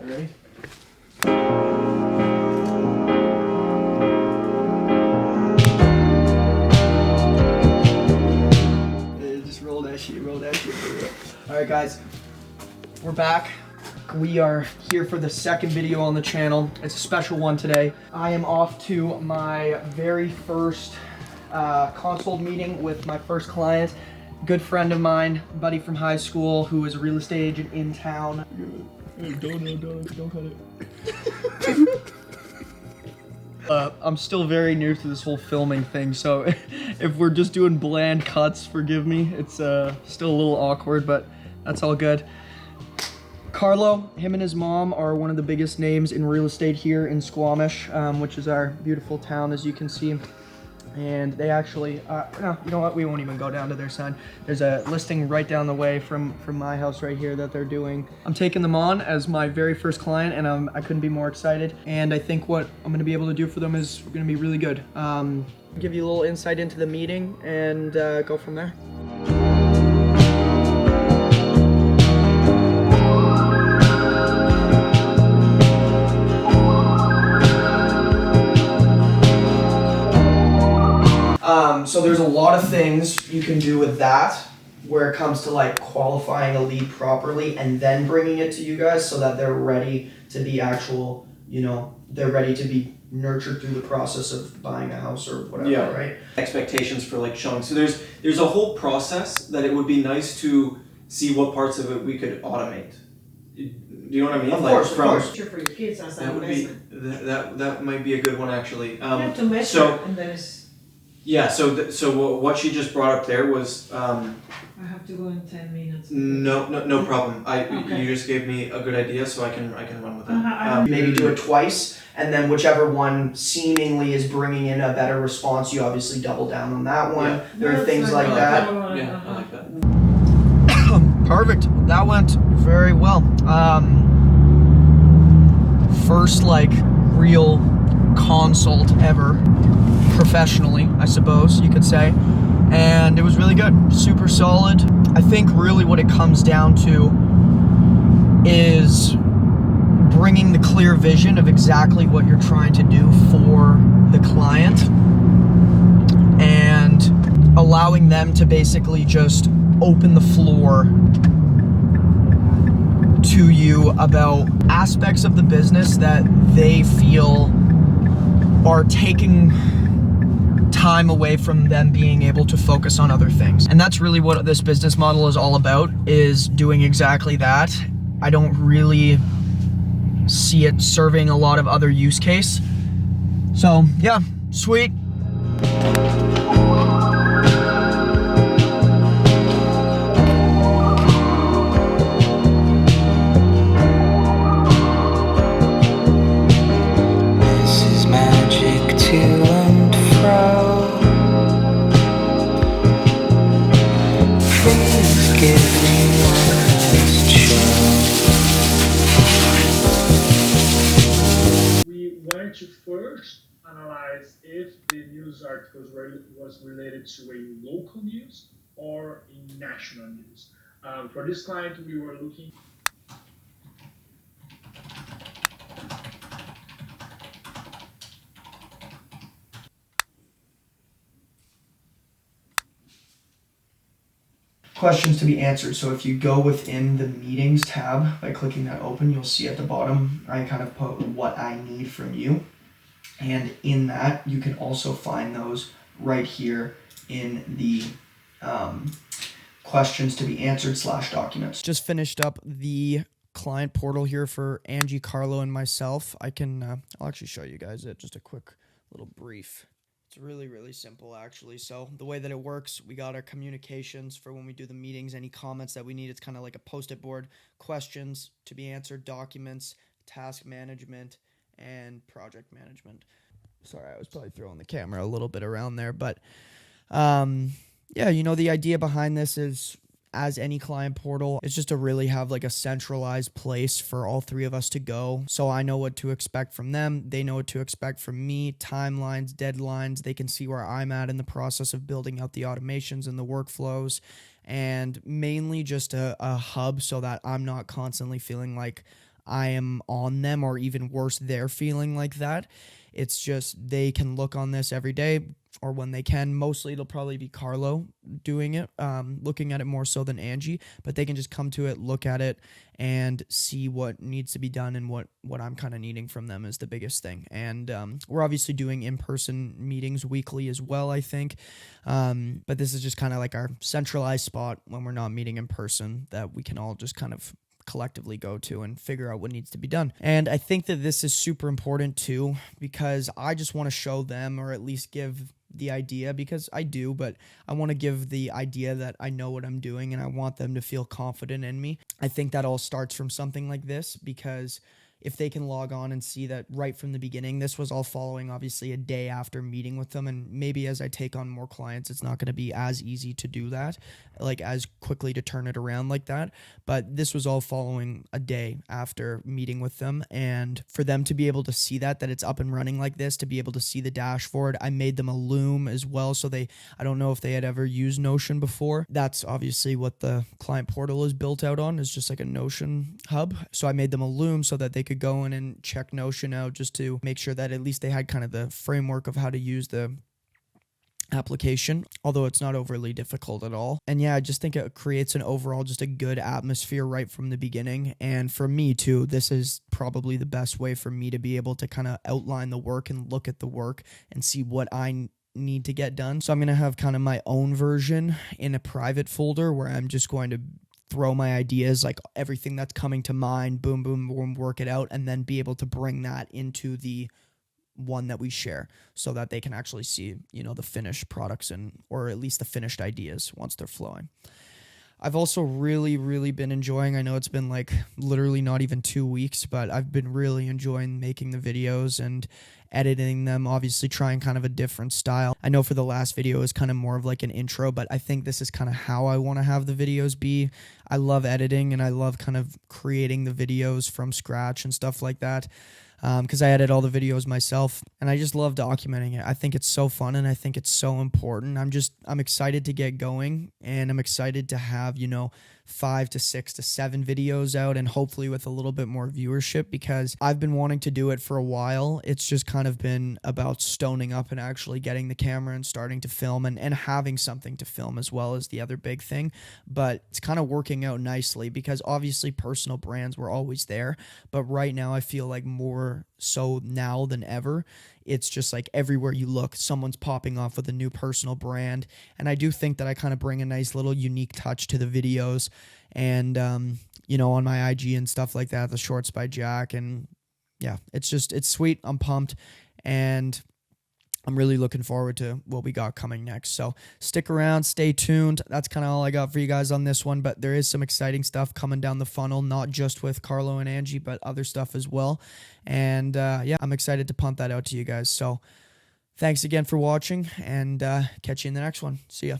Ready? Just roll that shit, roll that shit. Alright guys, we're back. We are here for the second video on the channel. It's a special one today. I am off to my very first consult meeting with my first client. Good friend of mine, buddy from high school, who is a real estate agent in town. Don't cut it. I'm still very new to this whole filming thing, so if we're just doing bland cuts, forgive me. It's still a little awkward, but that's all good. Carlo, him and his mom are one of the biggest names in real estate here in Squamish, which is our beautiful town, as you can see. And they actually, no, you know what? We won't even go down to their sign. There's a listing right down the way from my house right here that they're doing. I'm taking them on as my very first client, and I couldn't be more excited. And I think what I'm gonna be able to do for them is gonna be really good. Give you a little insight into the meeting and go from there. So there's a lot of things you can do with that where it comes to like qualifying a lead properly and then bringing it to you guys so that they're ready to be actual, you know, they're ready to be nurtured through the process of buying a house or whatever, right? Expectations for like showing. So there's a whole process that it would be nice to see what parts of it we could automate. Do you know what I mean? Of course. For your kids as an investment. That might be a good one actually. You have to measure and then it's... Yeah, so what she just brought up there was... I have to go in 10 minutes. No problem. Okay. You just gave me a good idea, so I can run with it. Maybe do it twice, and then whichever one seemingly is bringing in a better response, you obviously double down on that one. Yeah. There are things like that. Yeah, I like that. Perfect. That went very well. First like real consult ever, professionally, I suppose you could say. And it was really good, super solid. I think really what it comes down to is bringing the clear vision of exactly what you're trying to do for the client and allowing them to basically just open the floor to you about aspects of the business that they feel are taking time away from them being able to focus on other things. And that's really what this business model is all about, is doing exactly that. I don't really see it serving a lot of other use case. So yeah, sweet. We wanted to first analyze if the news articles was related to a local news or a national news. For this client, we were looking. Questions to be answered. So if you go within the meetings tab by clicking that open, you'll see at the bottom I kind of put what I need from you, and in that you can also find those right here in the questions to be answered / documents. Just finished up the client portal here for Angie, Carlo, and myself. I'll actually show you guys it, just a quick little brief. It's really, really simple, actually. So the way that it works, we got our communications for when we do the meetings, any comments that we need. It's kind of like a post-it board, questions to be answered, documents, task management, and project management. Sorry, I was probably throwing the camera a little bit around there, but yeah, you know, the idea behind this is, as any client portal, it's just to really have like a centralized place for all three of us to go. So I know what to expect from them. They know what to expect from me, timelines, deadlines. They can see where I'm at in the process of building out the automations and the workflows, and mainly just a hub so that I'm not constantly feeling like I am on them, or even worse, they're feeling like that. It's just they can look on this every day, or when they can. Mostly it'll probably be Carlo doing it, looking at it more so than Angie, but they can just come to it, look at it, and see what needs to be done, and what I'm kind of needing from them is the biggest thing. And we're obviously doing in-person meetings weekly as well, I think, but this is just kind of like our centralized spot when we're not meeting in person that we can all just kind of collectively go to and figure out what needs to be done. And I think that this is super important too, because I just want to show them, or at least give the idea, because I do, but I want to give the idea that I know what I'm doing, and I want them to feel confident in me. I think that all starts from something like this, because if they can log on and see that right from the beginning, this was all following obviously a day after meeting with them. And maybe as I take on more clients, it's not going to be as easy to do that, like as quickly to turn it around like that. But this was all following a day after meeting with them. And for them to be able to see that it's up and running like this, to be able to see the dashboard, I made them a Loom as well. So I don't know if they had ever used Notion before. That's obviously what the client portal is built out on, is just like a Notion hub. So I made them a Loom so that they could go in and check Notion out, just to make sure that at least they had kind of the framework of how to use the application, although it's not overly difficult at all. And yeah, I just think it creates an overall just a good atmosphere right from the beginning. And for me too, this is probably the best way for me to be able to kind of outline the work and look at the work and see what I need to get done. So I'm going to have kind of my own version in a private folder where I'm just going to throw my ideas, like everything that's coming to mind, boom, boom, boom, work it out, and then be able to bring that into the one that we share, so that they can actually see, the finished products, or at least the finished ideas once they're flowing. I've also really, really been enjoying, I know it's been like literally not even 2 weeks, but I've been really enjoying making the videos and editing them, obviously trying kind of a different style. I know for the last video is kind of more of like an intro, but I think this is kind of how I want to have the videos be. I love editing, and I love kind of creating the videos from scratch and stuff like that. Because I edit all the videos myself, and I just love documenting it. I think it's so fun, and I think it's so important. I'm excited to get going, and I'm excited to have, 5 to 6 to 7 videos out, and hopefully with a little bit more viewership, because I've been wanting to do it for a while. It's just kind of been about stoning up and actually getting the camera and starting to film, and having something to film as well as the other big thing. But it's kind of working out nicely, because obviously personal brands were always there, but right now I feel like more so now than ever, it's just like everywhere you look, someone's popping off with a new personal brand. And I do think that I kind of bring a nice little unique touch to the videos, and on my IG and stuff like that, the shorts by Jack. And yeah, it's sweet. I'm pumped, and I'm really looking forward to what we got coming next. So stick around, stay tuned. That's kind of all I got for you guys on this one, but there is some exciting stuff coming down the funnel, not just with Carlo and Angie, but other stuff as well. And yeah, I'm excited to pump that out to you guys. So thanks again for watching, and catch you in the next one. See ya.